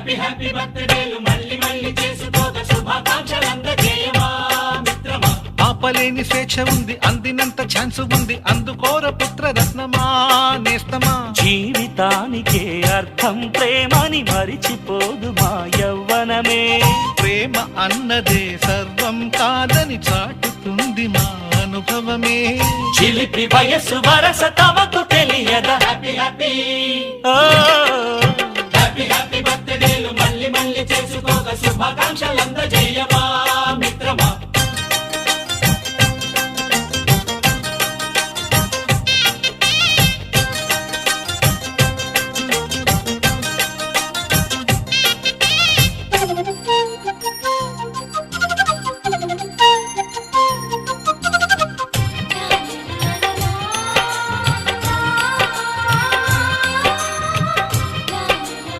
Happy happy బర్త్డేలు మళ్ళీ మళ్ళీ చేసుకోక శుభాకాంక్షలందజేయమా మిత్రమా. ఆపలేని స్వేచ్ఛ ఉంది, అందినంత ఛాన్స్ ఉంది, అందుకోర పుత్ర రత్నమా నేస్తమా. జీవితానికే అర్థం ప్రేమని మరిచిపోదు మా యవ్వనమే. ప్రేమ అన్నదే సర్వం కాదని చాటుతుంది మా అనుభవమే. చిలిపి వయస్సు వరస తమకు తెలియదా. హ్యాపీ హ్యాపీ ఓ హ్యాపీ హ్యాపీ బర్త్డేలు మళ్ళీ మళ్ళీ చేసుకో